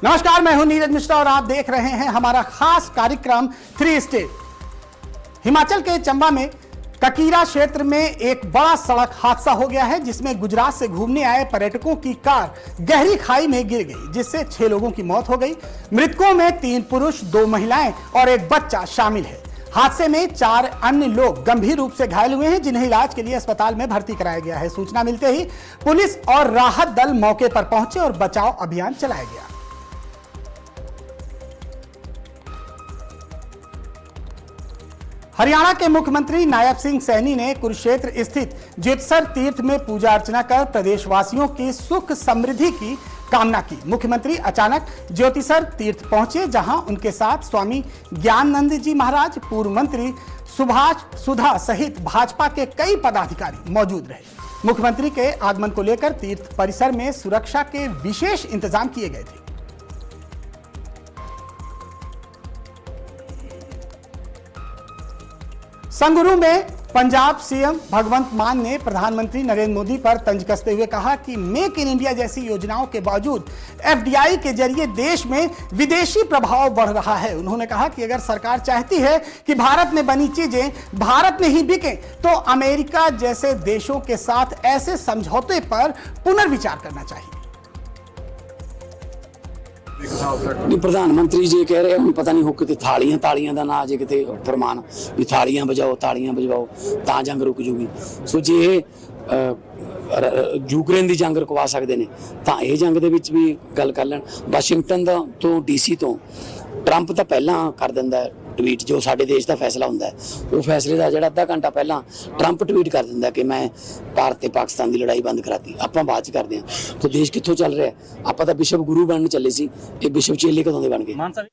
नमस्कार, मैं हूं नीरज मिश्रा और आप देख रहे हैं हमारा खास कार्यक्रम 3 स्टेट। हिमाचल के चंबा में ककीरा क्षेत्र में एक बड़ा सड़क हादसा हो गया है, जिसमें गुजरात से घूमने आए पर्यटकों की कार गहरी खाई में गिर गई, जिससे 6 लोगों की मौत हो गई। मृतकों में 3 पुरुष, 2 महिलाएं और एक बच्चा शामिल है। हादसे में 4 अन्य लोग गंभीर रूप से घायल हुए हैं, जिन्हें इलाज के लिए अस्पताल में भर्ती कराया गया है। सूचना मिलते ही पुलिस और राहत दल मौके पर पहुंचे और बचाव अभियान चलाया गया। हरियाणा के मुख्यमंत्री नायब सिंह सैनी ने कुरुक्षेत्र स्थित ज्योतिसर तीर्थ में पूजा अर्चना कर प्रदेशवासियों की सुख समृद्धि की कामना की। मुख्यमंत्री अचानक ज्योतिसर तीर्थ पहुंचे, जहां उनके साथ स्वामी ज्ञानानंद जी महाराज, पूर्व मंत्री सुभाष सुधा सहित भाजपा के कई पदाधिकारी मौजूद रहे। मुख्यमंत्री के आगमन को लेकर तीर्थ परिसर में सुरक्षा के विशेष इंतजाम किए गए थे। संगरूर में पंजाब सीएम भगवंत मान ने प्रधानमंत्री नरेंद्र मोदी पर तंज कसते हुए कहा कि मेक इन इंडिया जैसी योजनाओं के बावजूद एफडीआई के जरिए देश में विदेशी प्रभाव बढ़ रहा है। उन्होंने कहा कि अगर सरकार चाहती है कि भारत में बनी चीजें भारत में ही बिकें, तो अमेरिका जैसे देशों के साथ ऐसे समझौते पर पुनर्विचार करना चाहिए। प्रधानमंत्री जी कह रहे हैं, पता नहीं हो किते थालियां का ना अजे किते फरमान भी थालियां बजाओ तां जंग रुक जूगी। सो जे यूक्रेन की जंग रुकवा सकते हैं तो यह जंग दे विच भी गल कर लैण। वाशिंगटन तो डीसी तो ट्रंप तो पहला कर दिंदा है ट्वीट, जो साडे देश का फैसला हुंदा है वो फैसले का जिहड़ा आधा घंटा पहला ट्रंप ट्वीट कर दिंदा कि मैं भारत ते पाकिस्तान की लड़ाई बंद कराती। आपां बाद च करदे हां। तो देश कित्थों चल रहा है? आपां तां विश्व गुरु बनने चले सी, ये विश्व चेले कदों दे बन गए?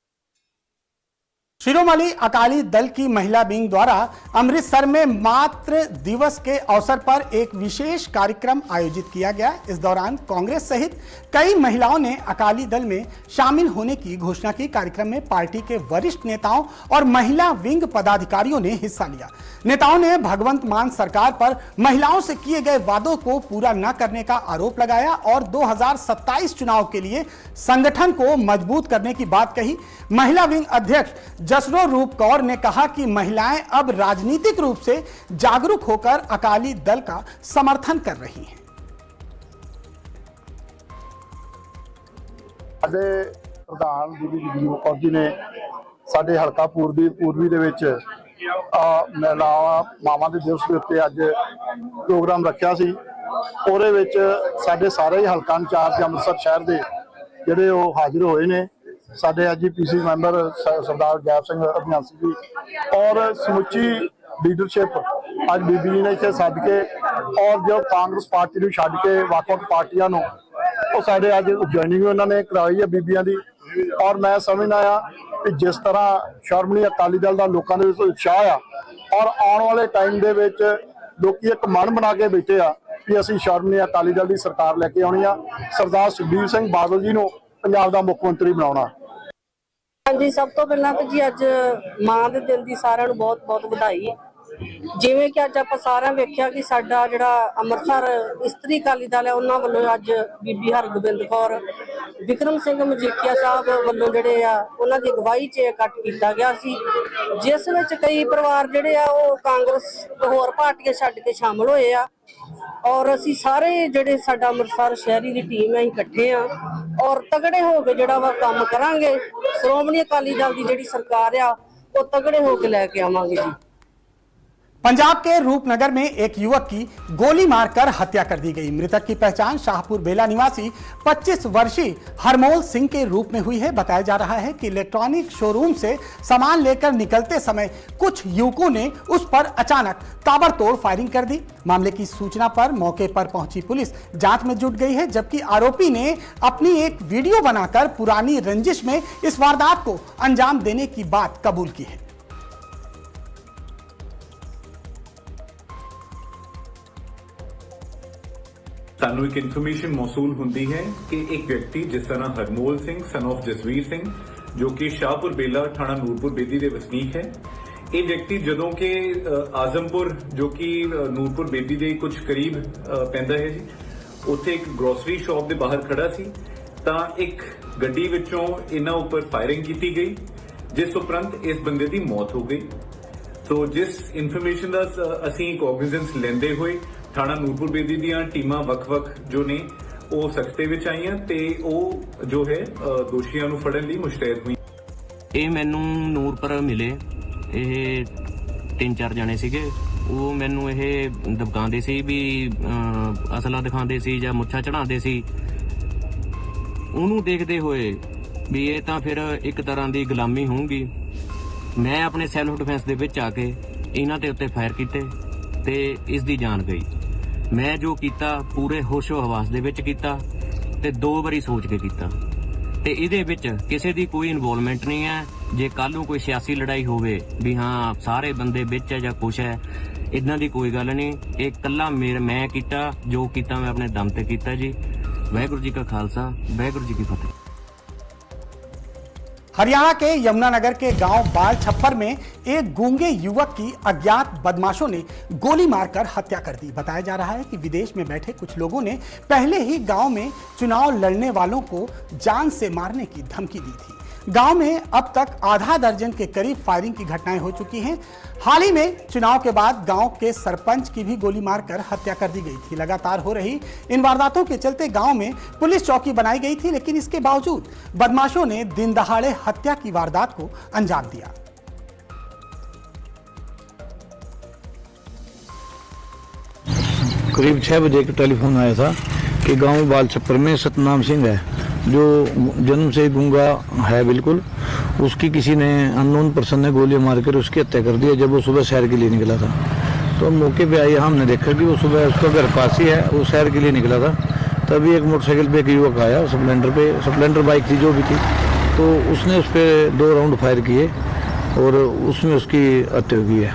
शिरोमणि अकाली दल की महिला विंग द्वारा अमृतसर में मातृ दिवस के अवसर पर एक विशेष कार्यक्रम आयोजित किया गया। इस दौरान कांग्रेस सहित कई महिलाओं ने अकाली दल में शामिल होने की घोषणा की। कार्यक्रम में पार्टी के वरिष्ठ नेताओं और महिला विंग पदाधिकारियों ने हिस्सा लिया। नेताओं ने भगवंत मान सरकार पर महिलाओं से किए गए वादों को पूरा न करने का आरोप लगाया और 2027 चुनाव के लिए संगठन को मजबूत करने की बात कही। महिला विंग अध्यक्ष जसरो रूप कौर ने कहा कि महिलाएं अब राजनीतिक रूप से जागरूक होकर अकाली दल का समर्थन कर रही हैं। प्रधान बीबी जगजीत कौर जी ने साडे हलका पूर्वी दे विच महिलावां मावां दे दिवस दे उत्ते अज प्रोग्राम रखिया सी। ਉਹਦੇ ਵਿੱਚ ਸਾਡੇ ਸਾਰੇ ਹੀ ਹਲਕਾ ਇੰਚਾਰਜ ਅੰਮ੍ਰਿਤਸਰ ਸ਼ਹਿਰ ਦੇ ਜਿਹੜੇ ਉਹ ਹਾਜ਼ਰ ਹੋਏ ਨੇ। ਸਾਡੇ ਐਜੀਪੀਸੀ ਮੈਂਬਰ ਸਰਦਾਰ ਜੈਪ ਸਿੰਘ ਅਭਿਆਸੀ ਜੀ ਔਰ ਸਮੁੱਚੀ ਲੀਡਰਸ਼ਿਪ ਅੱਜ ਬੀਬੀ ਜੀ ਨੇ ਇੱਥੇ ਸੱਦ ਕੇ ਔਰ ਜੋ ਕਾਂਗਰਸ ਪਾਰਟੀ ਨੂੰ ਛੱਡ ਕੇ ਵੱਖ-ਵੱਖ ਪਾਰਟੀਆਂ ਨੂੰ ਉਹ ਸਾਡੇ ਅੱਜ ਜੁਆਇਨਿੰਗ ਉਹਨਾਂ ਨੇ ਕਰਵਾਈ ਹੈ ਬੀਬੀਆਂ ਦੀ। ਔਰ ਮੈਂ ਸਮਝਦਾ ਆ ਕਿ ਜਿਸ ਤਰ੍ਹਾਂ ਸ਼੍ਰੋਮਣੀ ਅਕਾਲੀ ਦਲ ਦਾ ਲੋਕਾਂ ਦੇ ਵਿੱਚ ਉਤਸ਼ਾਹ ਆ ਔਰ ਆਉਣ ਵਾਲੇ ਟਾਈਮ ਦੇ ਵਿੱਚ ਲੋਕੀ ਇੱਕ ਮਨ ਬਣਾ ਕੇ ਬੈਠੇ ਆ ਕਿ ਅਸੀਂ ਸ਼੍ਰੋਮਣੀ ਅਕਾਲੀ ਦਲ ਦੀ ਸਰਕਾਰ ਲੈ ਕੇ ਆਉਣੀ ਆ, ਸਰਦਾਰ ਸੁਖਬੀਰ ਸਿੰਘ ਬਾਦਲ ਜੀ ਨੂੰ ਪੰਜਾਬ ਦਾ ਮੁੱਖ ਮੰਤਰੀ ਬਣਾਉਣਾ। ਹਾਂਜੀ, ਸਭ ਤੋਂ ਪਹਿਲਾਂ ਤਾਂ ਜੀ ਅੱਜ ਮਾਂ ਦੇ ਦਿਨ ਦੀ ਸਾਰਿਆਂ ਨੂੰ ਬਹੁਤ-ਬਹੁਤ ਵਧਾਈ। ਜਿਵੇਂ ਕਿ ਅੱਜ ਆਪਾਂ ਸਾਰਿਆਂ ਵੇਖਿਆ ਕਿ ਸਾਡਾ ਜਿਹੜਾ ਅੰਮ੍ਰਿਤਸਰ ਇਸਤਰੀ ਅਕਾਲੀ ਦਲ ਹੈ, ਉਹਨਾਂ ਵੱਲੋਂ ਅੱਜ ਬੀਬੀ ਹਰਗੋਬਿੰਦ ਕੌਰ, ਵਿਕਰਮ ਸਿੰਘ ਮਜੀਠੀਆ ਸਾਹਿਬ ਵੱਲੋਂ ਜਿਹੜੇ ਆ ਉਹਨਾਂ ਦੀ ਅਗਵਾਈ 'ਚ ਇਕੱਠ ਕੀਤਾ ਗਿਆ ਸੀ, ਜਿਸ ਵਿੱਚ ਕਈ ਪਰਿਵਾਰ ਜਿਹੜੇ ਆ ਉਹ ਕਾਂਗਰਸ ਹੋਰ ਪਾਰਟੀਆਂ ਛੱਡ ਕੇ ਸ਼ਾਮਲ ਹੋਏ ਆ। ਔਰ ਅਸੀਂ ਸਾਰੇ ਜਿਹੜੇ ਸਾਡਾ ਅੰਮ੍ਰਿਤਸਰ ਸ਼ਹਿਰੀ ਦੀ ਟੀਮ ਹੈ, ਇਕੱਠੇ ਆ ਔਰ ਤਗੜੇ ਹੋ ਕੇ ਜਿਹੜਾ ਵਾ ਕੰਮ ਕਰਾਂਗੇ। ਸ਼੍ਰੋਮਣੀ ਅਕਾਲੀ ਦਲ ਦੀ ਜਿਹੜੀ ਸਰਕਾਰ ਆ ਉਹ ਤਗੜੇ ਹੋ ਕੇ ਲੈ ਕੇ ਆਵਾਂਗੇ ਜੀ। पंजाब के रूपनगर में एक युवक की गोली मारकर हत्या कर दी गई। मृतक की पहचान शाहपुर बेला निवासी 25 वर्षीय हरमोल सिंह के रूप में हुई है। बताया जा रहा है कि इलेक्ट्रॉनिक शोरूम से सामान लेकर निकलते समय कुछ युवकों ने उस पर अचानक ताबड़तोड़ फायरिंग कर दी। मामले की सूचना पर मौके पर पहुंची पुलिस जांच में जुट गई है, जबकि आरोपी ने अपनी एक वीडियो बनाकर पुरानी रंजिश में इस वारदात को अंजाम देने की बात कबूल की है। सानू एक इन्फॉर्मेशन मौसूल होती है कि एक व्यक्ति जिस तरह हरमोल सिंह सन ऑफ जसवीर सिंह जो कि शाहपुर बेला थाना नूरपुर बेदी के वसनीक है, ये व्यक्ति जदों के आजमपुर जो कि नूरपुर बेदी के कुछ करीब पैंदा है जी, उत्थे एक ग्रोसरी शॉप के बाहर खड़ा सी ਤਾਂ ਇੱਕ ਗੱਡੀ ਵਿੱਚੋਂ ਇਹਨਾਂ ਉੱਪਰ ਫਾਇਰਿੰਗ ਕੀਤੀ ਗਈ, ਜਿਸ ਉਪਰੰਤ ਇਸ ਬੰਦੇ ਦੀ ਮੌਤ ਹੋ ਗਈ। ਸੋ ਜਿਸ ਇਨਫੋਰਮੇਸ਼ਨ ਦਾ ਅਸੀਂ ਕੌਗਨੀਜ਼ੈਂਸ ਲੈਂਦੇ ਹੋਏ ਥਾਣਾ ਨੂਰਪੁਰ ਬੇਦੀ ਦੀਆਂ ਟੀਮਾਂ ਵੱਖ-ਵੱਖ ਜੋ ਨੇ ਉਹ ਸਖਤੇ ਵਿੱਚ ਆਈਆਂ ਤੇ ਉਹ ਜੋ ਹੈ ਦੋਸ਼ੀਆਂ ਨੂੰ ਫੜਨ ਲਈ ਮੁਸ਼ਤੈਦ ਹੋਈ। ਇਹ ਮੈਨੂੰ ਨੂਰਪੁਰ ਮਿਲੇ, ਇਹ 3-4 ਜਣੇ ਸੀਗੇ। ਉਹ ਮੈਨੂੰ ਇਹ ਦਬਕਾਉਂਦੇ ਸੀ ਵੀ ਅਸਲਾ ਦਿਖਾਉਂਦੇ ਸੀ ਜਾਂ ਮੁੱਛਾਂ ਚੜਾਉਂਦੇ ਸੀ। ਉਹਨੂੰ ਦੇਖਦੇ ਹੋਏ ਵੀ ਇਹ ਤਾਂ ਫਿਰ ਇੱਕ ਤਰ੍ਹਾਂ ਦੀ ਗੁਲਾਮੀ ਹੋਊਗੀ, ਮੈਂ ਆਪਣੇ ਸੈਲਫ ਡਿਫੈਂਸ ਦੇ ਵਿੱਚ ਆ ਕੇ ਇਹਨਾਂ ਦੇ ਉੱਤੇ ਫਾਇਰ ਕੀਤੇ ਤੇ ਇਸ ਦੀ ਜਾਨ ਗਈ। ਮੈਂ ਜੋ ਕੀਤਾ ਪੂਰੇ ਹੋਸ਼ੋ ਹਵਾਸ ਦੇ ਵਿੱਚ ਕੀਤਾ ਤੇ 2 ਵਾਰੀ ਸੋਚ ਕੇ ਕੀਤਾ ਤੇ ਇਹਦੇ ਵਿੱਚ ਕਿਸੇ ਦੀ ਕੋਈ ਇਨਵੋਲਵਮੈਂਟ ਨਹੀਂ ਹੈ। ਜੇ ਕੱਲ ਨੂੰ ਕੋਈ ਸਿਆਸੀ ਲੜਾਈ ਹੋਵੇ ਵੀ ਹਾਂ ਸਾਰੇ ਬੰਦੇ ਵਿੱਚ ਹੈ ਜਾਂ ਕੁਛ ਹੈ, ਇਦਾਂ ਦੀ ਕੋਈ ਗੱਲ नहीं। ਇਹ ਕੱਲਾ ਮੈਂ ਕੀਤਾ, ਜੋ ਕੀਤਾ ਮੈਂ ਆਪਣੇ ਦਮ ਤੇ ਕੀਤਾ ਜੀ। ਵਾਹਿਗੁਰੂ ਜੀ ਕਾ ਖਾਲਸਾ, ਵਾਹਿਗੁਰੂ जी की फतेह। हरियाणा के यमुनानगर के गांव बाल छप्पर में एक गूंगे युवक की अज्ञात बदमाशों ने गोली मारकर हत्या कर दी। बताया जा रहा है कि विदेश में बैठे कुछ लोगों ने पहले ही गांव में चुनाव लड़ने वालों को जान से मारने की धमकी दी थी। गांव में अब तक आधा दर्जन के करीब फायरिंग की घटनाएं हो चुकी हैं। हाल ही में चुनाव के बाद गांव के सरपंच की भी गोली मारकर हत्या कर दी गई थी। लगातार हो रही इन वारदातों के चलते गांव में पुलिस चौकी बनाई गई थी, लेकिन इसके बावजूद बदमाशों ने दिन दहाड़े हत्या की वारदात को अंजाम दिया। करीब 6 बजे का टेलीफोन आया था कि गांव बाल छप्पर में सतनाम सिंह है, जो जन्म से गूंगा है बिल्कुल, उसकी किसी ने अननोन पर्सन ने गोली मारकर उसकी हत्या कर दी जब वो सुबह सैर के लिए निकला था। तो मौके पे आइए, हमने देखा कि वो सुबह उसका घर पास ही है, वो सैर के लिए निकला था। तभी एक मोटरसाइकिल पे एक युवक आया, स्प्लेंडर बाइक थी जो भी थी, तो उसने उस पर 2 राउंड फायर किए और उसमें उसकी हत्या हुई है।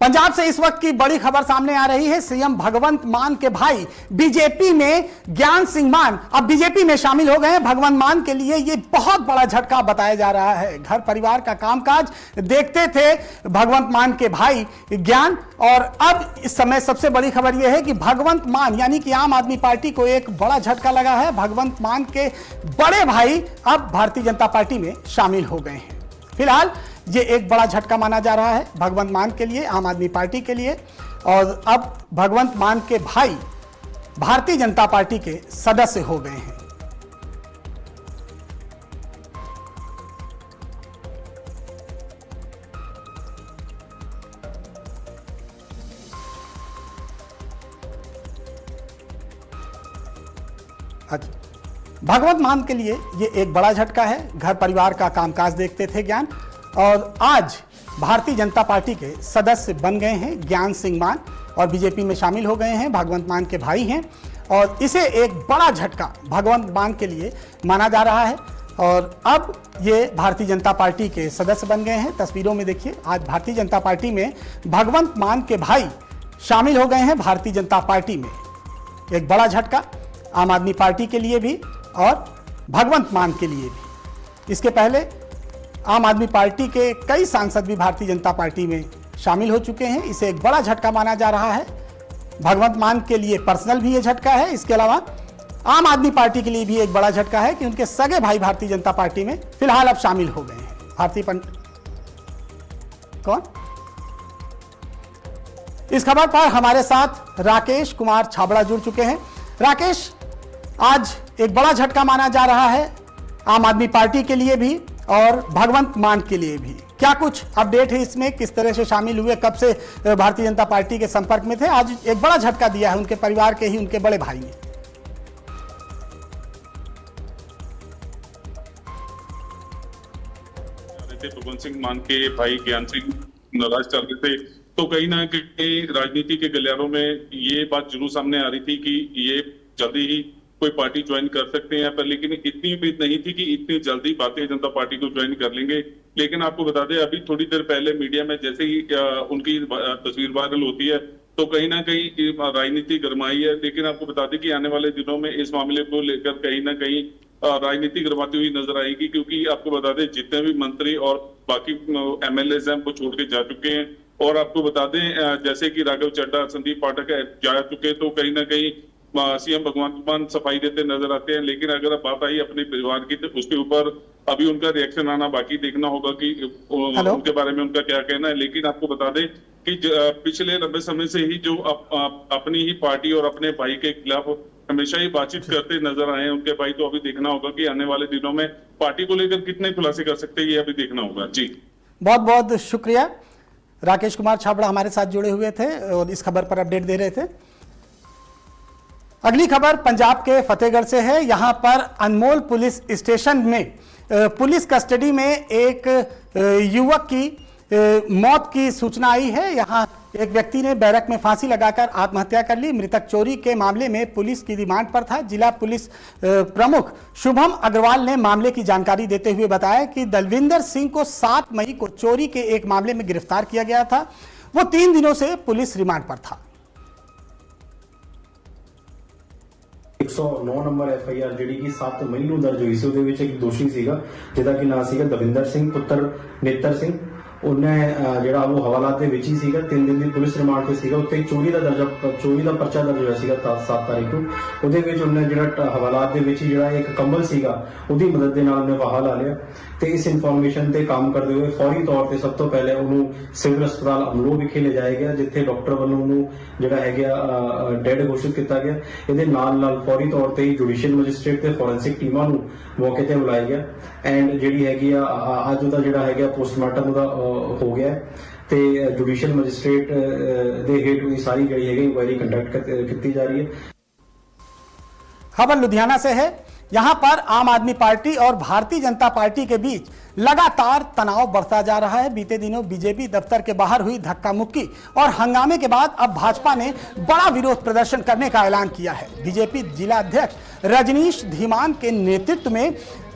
पंजाब से इस वक्त की बड़ी खबर सामने आ रही है। सीएम भगवंत मान के भाई बीजेपी में ज्ञान सिंह मान अब बीजेपी में शामिल हो गए हैं। भगवंत मान के लिए ये बहुत बड़ा झटका बताया जा रहा है। घर परिवार का कामकाज देखते थे भगवंत मान के भाई ज्ञान, और अब इस समय सबसे बड़ी खबर यह है कि भगवंत मान यानी कि आम आदमी पार्टी को एक बड़ा झटका लगा है। भगवंत मान के बड़े भाई अब भारतीय जनता पार्टी में शामिल हो गए हैं। फिलहाल ये एक बड़ा झटका माना जा रहा है भगवंत मान के लिए, आम आदमी पार्टी के लिए, और अब भगवंत मान के भाई भारतीय जनता पार्टी के सदस्य हो गए हैं। अच्छा, भगवंत मान के लिए ये एक बड़ा झटका है। घर परिवार का कामकाज देखते थे ज्ञान, और आज भारतीय जनता पार्टी के सदस्य बन गए हैं ज्ञान सिंह मान और बीजेपी में शामिल हो गए हैं। भगवंत मान के भाई हैं और इसे एक बड़ा झटका भगवंत मान के लिए माना जा रहा है, और अब ये भारतीय जनता पार्टी के सदस्य बन गए हैं। तस्वीरों में देखिए, आज भारतीय जनता पार्टी में भगवंत मान के भाई शामिल हो गए हैं भारतीय जनता पार्टी में। एक बड़ा झटका आम आदमी पार्टी के लिए भी और भगवंत मान के लिए भी। इसके पहले आम आदमी पार्टी के कई सांसद भी भारतीय जनता पार्टी में शामिल हो चुके हैं। इसे एक बड़ा झटका माना जा रहा है। भगवंत मान के लिए पर्सनल भी ये झटका है। इसके अलावा आम आदमी पार्टी के लिए भी एक बड़ा झटका है कि उनके सगे भाई भारतीय जनता पार्टी में फिलहाल अब शामिल हो गए हैं। कौन? इस खबर पर हमारे साथ राकेश कुमार छाबड़ा जुड़ चुके हैं। राकेश, आज एक बड़ा झटका माना जा रहा है आम आदमी पार्टी के लिए भी और भगवंत मान के लिए भी। क्या कुछ अपडेट है इसमें? किस तरह से शामिल हुए, कब से भारतीय जनता पार्टी के संपर्क में थे? आज एक बड़ा झटका दिया है उनके परिवार के ही उनके बड़े भाई ने। भगवंत सिंह मान के भाई ज्ञान सिंह नाराज चल रहे थे, तो कहीं ना कहीं राजनीति के गलियारों में ये बात जरूर सामने आ रही थी कि ये जल्दी ही कोई पार्टी ज्वाइन कर सकते हैं, पर लेकिन इतनी उम्मीद नहीं थी कि इतनी जल्दी भारतीय जनता पार्टी को ज्वाइन कर लेंगे। लेकिन आपको बता दें, अभी थोड़ी देर पहले मीडिया में जैसे ही उनकी तस्वीर वायरल होती है तो कहीं ना कहीं राजनीति गरमाई है। लेकिन आपको बता दें कि आने वाले दिनों में इस मामले को लेकर कहीं ना कहीं राजनीति गरमाती हुई नजर आएगी, क्योंकि आपको बता दें जितने भी मंत्री और बाकी एमएलए हैं वो छोड़ के जा चुके हैं। और आपको बता दें जैसे कि राघव चड्ढा, संदीप पाठक जा चुके, तो कहीं ना कहीं सीएम भगवंत मान सफाई देते नजर आते हैं, लेकिन अगर अब बात आई अपने परिवार की तो उसके ऊपर अभी उनका रिएक्शन आना बाकी, देखना होगा कि उनके बारे में उनका क्या कहना है। लेकिन आपको बता दें कि पिछले लंबे समय से ही जो अपनी ही पार्टी और अपने भाई के खिलाफ हमेशा ही बातचीत करते नजर आए हैं उनके भाई, तो अभी देखना होगा कि आने वाले दिनों में पार्टी को लेकर कितने खुलासे कर सकते हैं, ये अभी देखना होगा। जी बहुत बहुत शुक्रिया। राकेश कुमार छाबड़ा हमारे साथ जुड़े हुए थे और इस खबर पर अपडेट दे रहे थे। अगली खबर पंजाब के फतेहगढ़ से है। यहां पर अनमोल पुलिस स्टेशन में पुलिस कस्टडी में एक युवक की मौत की सूचना आई है। यहां एक व्यक्ति ने बैरक में फांसी लगाकर आत्महत्या कर ली। मृतक चोरी के मामले में पुलिस की रिमांड पर था। जिला पुलिस प्रमुख शुभम अग्रवाल ने मामले की जानकारी देते हुए बताया कि दलविंदर सिंह को 7 मई को चोरी के एक मामले में गिरफ्तार किया गया था। वो 3 दिनों से पुलिस रिमांड पर था। 109 ਨੰਬਰ FIR ਜਿਹੜੀ ਕਿ 7 ਮਈ ਨੂੰ ਦਰਜ ਹੋਈ ਸੀ, ਉਹਦੇ ਵਿੱਚ ਇੱਕ ਦੋਸ਼ੀ ਸੀਗਾ ਜਿਹਦਾ ਕਿ ਨਾਮ ਸੀਗਾ ਦਵਿੰਦਰ ਸਿੰਘ ਪੁੱਤਰ ਨੇਤਰ ਸਿੰਘ। ਉਹਨੇ ਜਿਹੜਾ ਉਹ ਹਵਾਲਾਤ ਦੇ ਵਿੱਚ ਹੀ ਸੀਗਾ, 3 ਦਿਨ ਦੀ ਪੁਲਿਸ ਰਿਮਾਂਡ ਤੇ ਸੀਗਾ। ਉੱਤੇ ਚੋਰੀ ਦਾ ਪਰਚਾ ਦਰਜ ਹੋਇਆ ਸੀਗਾ 7 ਤਾਰੀਖ ਨੂੰ। ਉਹਦੇ ਵਿੱਚ ਉਹਨੇ ਜਿਹੜਾ ਹਵਾਲਾਤ ਦੇ ਵਿੱਚ ਜਿਹੜਾ ਇੱਕ ਕੰਬਲ ਸੀਗਾ ਉਹਦੀ ਮਦਦ ਦੇ ਨਾਲ ਉਹਨੇ ਫਾਹਾ ਲਾ ਲਿਆ ਤੇ ਇਸ ਇਨਫੋਰਮੇਸ਼ਨ ਤੇ ਕੰਮ ਕਰਦੇ ਹੋਏ ਫੌਰੀ ਤੌਰ ਤੇ ਸਭ ਤੋਂ ਪਹਿਲੇ ਉਹਨੂੰ ਸਿਵਲ ਹਸਪਤਾਲ ਅਮਲੋਹ ਵਿਖੇ ਲਿਜਾਇਆ ਗਿਆ, ਜਿੱਥੇ ਡਾਕਟਰ ਵੱਲੋਂ ਉਹਨੂੰ ਜਿਹੜਾ ਹੈਗਾ ਡੈਡ ਘੋਸ਼ਿਤ ਕੀਤਾ ਗਿਆ। ਇਹਦੇ ਨਾਲ ਫੌਰੀ ਤੌਰ ਤੇ ਜੁਡੀਸ਼ੀਅਲ ਮੈਜਿਸਟ੍ਰੇਟ ਤੇ ਫੋਰੈਂਸਿਕ ਟੀਮਾਂ ਨੂੰ ਮੌਕੇ ਤੇ ਬੁਲਾਇਆ ਗਿਆ ਐਂਡ ਜਿਹੜੀ ਹੈਗੀ ਅੱਜ ਉਹਦਾ ਜਿਹੜਾ ਹੈਗਾ ਪੋਸਟਮਾਰਟਮ ਉਹਦਾ ਹੋ ਗਿਆ ਤੇ ਜੁਡੀਸ਼ੀਅਲ ਮੈਜਿਸਟ੍ਰੇਟ ਦੇ ਹੇਠ ਉਹਦੀ ਸਾਰੀ ਜਿਹੜੀ ਹੈਗੀ ਇਨਕੁਆਇਰੀ ਕੰਡਕਟ ਕੀਤੀ ਜਾ ਰਹੀ है। खबर लुधियाना से है। यहां पर आम आदमी पार्टी और भारतीय जनता पार्टी के बीच लगातार तनाव बढ़ता जा रहा है। बीते दिनों बीजेपी दफ्तर के बाहर हुई धक्का मुक्की और हंगामे के बाद अब भाजपा ने बड़ा विरोध प्रदर्शन करने का ऐलान किया है। बीजेपी जिला अध्यक्ष रजनीश धीमान के नेतृत्व में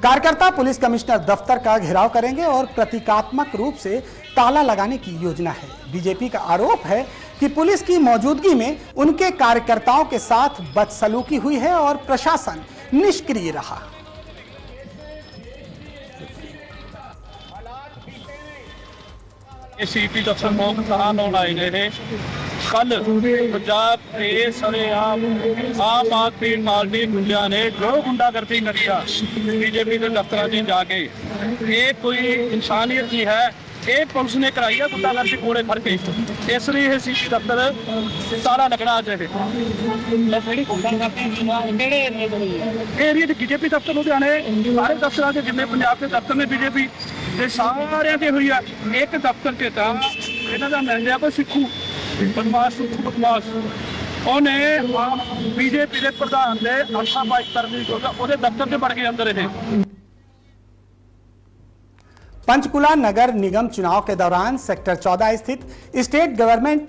कार्यकर्ता पुलिस कमिश्नर दफ्तर का घेराव करेंगे और प्रतीकात्मक रूप से ताला लगाने की योजना है। बीजेपी का आरोप है कि पुलिस की मौजूदगी में उनके कार्यकर्ताओं के साथ बदसलूकी हुई है और प्रशासन निष्क्रिय रहा। सीपी दफ्तर मुख आए गए थे कल पंजाब के सरेआम आम आदमी पार्टी मुंडिया ने जो गुंडागर्दी करी आ बीजेपी के दफ्तर में जाके, ये कोई इंसानियत नहीं है। ये पुलिस ने कराई है गुंडागर्दी पूरे फड़ के, इसलिए सीपी दफ्तर ताला लगना चाहिए। एरिया बीजेपी दफ्तर लुधियाने सारे दफ्तर के जिन्हें पंजाब के दफ्तर ने बीजेपी सारे से हुई है। एक दफ्तर से था इन्हों का मिल जाए कोई सिखू बदमाश उन्हें बीजेपी के प्रधान ने अल्फाबाइट करनी वो दफ्तर से बढ़ के अंदर थे। पंचकुला नगर निगम चुनाव के दौरान सेक्टर 14 स्थित स्टेट गवर्नमेंट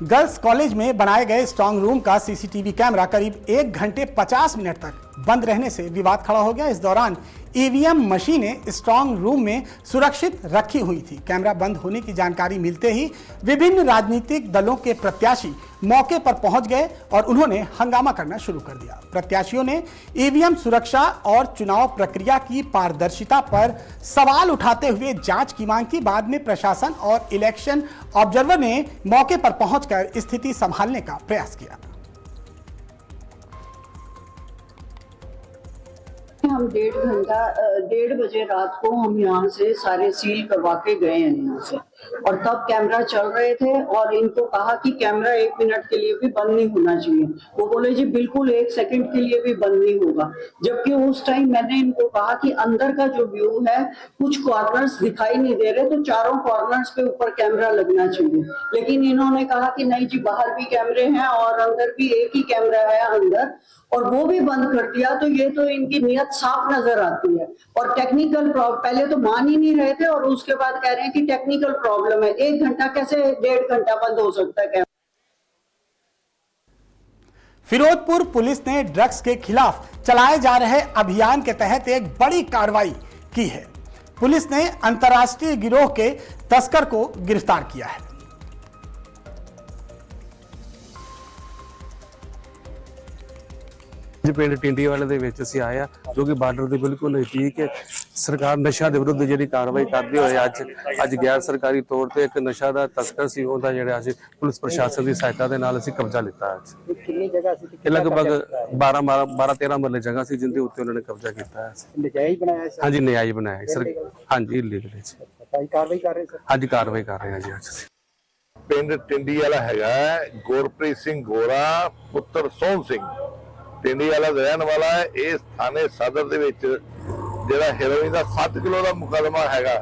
गर्ल्स कॉलेज में बनाए गए स्ट्रांग रूम का सीसीटीवी कैमरा करीब 1 घंटे 50 मिनट तक बंद रहने से विवाद खड़ा हो गया। इस दौरान ईवीएम मशीनें स्ट्रांग रूम में सुरक्षित रखी हुई थी। कैमरा बंद होने की जानकारी मिलते ही विभिन्न राजनीतिक दलों के प्रत्याशी मौके पर पहुंच गए और उन्होंने हंगामा करना शुरू कर दिया। प्रत्याशियों ने ईवीएम सुरक्षा और चुनाव प्रक्रिया की पारदर्शिता पर सवाल उठाते हुए जांच की मांग की। बाद में प्रशासन और इलेक्शन ऑब्जर्वर ने मौके पर पहुंचकर स्थिति संभालने का प्रयास किया। हम 1.5 बजे रात को हम यहाँ से सारे सील करवा के गए हैं यहाँ से, और तब कैमरा चल रहे थे और इनको कहा कि कैमरा 1 मिनट के लिए भी बंद नहीं होना चाहिए। वो बोले जी बिल्कुल 1 सेकंड के लिए भी बंद नहीं होगा। जबकि उस टाइम मैंने इनको कहा कि अंदर का जो व्यू है कुछ कॉर्नर्स दिखाई नहीं दे रहे, तो चारों कॉर्नर्स पे ऊपर कैमरा लगना चाहिए। लेकिन इन्होंने कहा कि नहीं जी बाहर भी कैमरे हैं और अंदर भी एक ही कैमरा है अंदर, और वो भी बंद कर दिया। तो ये तो इनकी नियत साफ नजर आती है। और टेक्निकल पहले तो मान ही नहीं रहे थे और उसके बाद कह रहे हैं कि टेक्निकल प्रॉब्लम है। 1 घंटा कैसे 1.5 घंटा बंद हो सकता है। फिरोजपुर पुलिस ने ड्रग्स के खिलाफ चलाए जा रहे अभियान के तहत एक बड़ी कार्रवाई की है। पुलिस ने अंतर्राष्ट्रीय गिरोह के तस्कर को गिरफ्तार किया है। पिंड टिंडी वाले ਦੇ ਵਿੱਚ ਅਸੀਂ ਆਏ ਆ ਜੋ ਕਿ ਬਾਰਡਰ ਦੇ ਬਿਲਕੁਲ ਨਜ਼ਦੀਕ ਹੈ। ਸਰਕਾਰ ਨਸ਼ਾ ਦੇ ਵਿਰੁੱਧ ਜਿਹੜੀ ਕਾਰਵਾਈ ਕਰਦੀ ਹੋਏ ਅੱਜ ਗੈਰ ਸਰਕਾਰੀ ਤੌਰ ਤੇ ਇੱਕ ਨਸ਼ਾ ਦਾ ਤਸਕਰ ਸੀ, ਉਹਦਾ ਜਿਹੜਾ ਅਸੀਂ ਪੁਲਿਸ ਪ੍ਰਸ਼ਾਸਨ ਦੀ ਸਹਾਇਤਾ ਦੇ ਨਾਲ ਅਸੀਂ ਕਬਜ਼ਾ ਲਿੱਤਾ। ਅੱਜ ਕਿੰਨੀ ਜਗ੍ਹਾ ਸੀ? ਇਹ ਲਗਭਗ 12-13 ਮਰਲੇ ਜਗ੍ਹਾ ਸੀ ਜਿੰਦੇ ਉੱਤੇ ਉਹਨਾਂ ਨੇ ਕਬਜ਼ਾ ਕੀਤਾ ਹੈ। ਨਜਾਇਜ਼ ਬਣਾਇਆ ਸੀ? ਹਾਂਜੀ ਨਜਾਇਜ਼ ਬਣਾਇਆ ਸਰ। ਹਾਂਜੀ ਇਲੀਗਲ ਹੈ। ਕਾਰਵਾਈ ਕਰ ਰਹੇ ਸਰ? ਹਾਂਜੀ ਕਾਰਵਾਈ ਕਰ ਰਹੇ ਹਾਂ ਜੀ। ਅੱਜ ਪਿੰਡ ਟਿੰਡੀ ਵਾਲਾ ਹੈਗਾ ਗੁਰਪ੍ਰੀਤ ਸਿੰਘ ਗੋਰਾ ਪੁੱਤਰ ਸੋਹਣ ਸਿੰਘ, ਟਿੰਡੀ ਵਾਲਾ ਰਹਿਣ ਵਾਲਾ ਹੈ। ਇਸ ਥਾਣੇ ਸਦਰ ਦੇ ਵਿੱਚ ਜਿਹੜਾ ਹੈਰੋਇਨ ਦਾ 7 ਕਿਲੋ ਦਾ ਮੁਕੱਦਮਾ ਹੈਗਾ,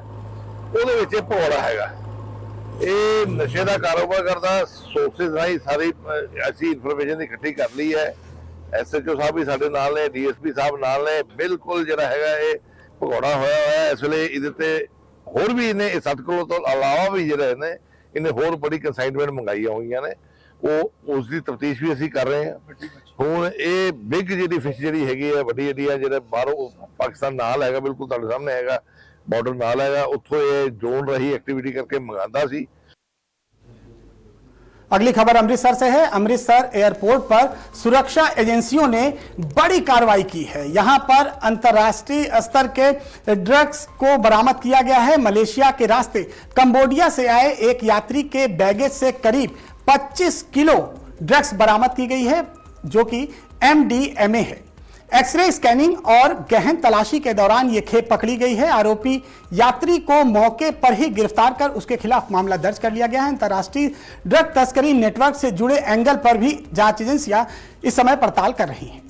ਉਹਦੇ ਵਿੱਚ ਇਹ ਭੋਲਾ ਹੈਗਾ। ਇਹ ਨਸ਼ੇ ਦਾ ਕਾਰੋਬਾਰ ਕਰਦਾ। ਸੋਰਸਿਸ ਰਾਹੀਂ ਸਾਰੀ ਅਸੀਂ ਇਨਫੋਰਮੇਸ਼ਨ ਇਕੱਠੀ ਕਰ ਲਈ ਹੈ। SHO ਸਾਹਿਬ ਵੀ ਸਾਡੇ ਨਾਲ ਨੇ, DSP ਸਾਹਿਬ ਨਾਲ ਨੇ। ਬਿਲਕੁਲ ਜਿਹੜਾ ਹੈਗਾ ਇਹ ਭਗੌੜਾ ਹੋਇਆ ਇਸ ਵੇਲੇ। ਇਹਦੇ ਤੇ ਹੋਰ ਵੀ ਇਹਨੇ 7 ਕਿਲੋ ਤੋਂ ਇਲਾਵਾ ਵੀ ਜਿਹੜੇ ਨੇ ਇਹਨੇ ਹੋਰ ਬੜੀ ਕੰਸਾਈਨਮੈਂਟ ਮੰਗਾਈਆਂ ਹੋਈਆਂ ਨੇ। ਉਹ ਉਸ ਦੀ ਤਫਤੀਸ਼ ਵੀ ਅਸੀਂ ਕਰ ਰਹੇ ਹਾਂ। ਹੁਣ ਇਹ ਬਿਗ ਜਿਹੜੀ ਫਿਸ਼ ਜਿਹੜੀ ਹੈਗੀ ਹੈ, ਵੱਡੀ ਜਿਹੜੀ ਹੈ, ਜਿਹੜਾ ਬਾਹਰੋਂ ਪਾਕਿਸਤਾਨ ਨਾਲ ਹੈਗਾ, ਬਿਲਕੁਲ ਤੁਹਾਡੇ ਸਾਹਮਣੇ ਹੈਗਾ, ਬਾਰਡਰ ਨਾਲ ਹੈਗਾ, ਉੱਥੋਂ ਇਹ ਜ਼ੋਨ ਰਹੀ एक्टिविटी करके मंगाता सी। अगली खबर अमृतसर से है। अमृतसर एयरपोर्ट पर सुरक्षा एजेंसियों ने बड़ी कार्रवाई की है। यहां पर अंतर्राष्ट्रीय स्तर के ड्रग्स को बरामद किया गया है। मलेशिया के रास्ते कंबोडिया से आए एक यात्री के बैगेज से करीब 25 किलो ड्रग्स बरामद की गई है, जो कि MDMA है। एक्सरे स्कैनिंग और गहन तलाशी के दौरान यह खेप पकड़ी गई है। आरोपी यात्री को मौके पर ही गिरफ्तार कर उसके खिलाफ मामला दर्ज कर लिया गया है। अंतर्राष्ट्रीय ड्रग तस्करी नेटवर्क से जुड़े एंगल पर भी जांच एजेंसियां इस समय पड़ताल कर रही हैं।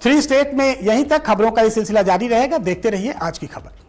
थ्री स्टेट में यहीं तक खबरों का यह सिलसिला जारी रहेगा। देखते रहिए आज की खबर।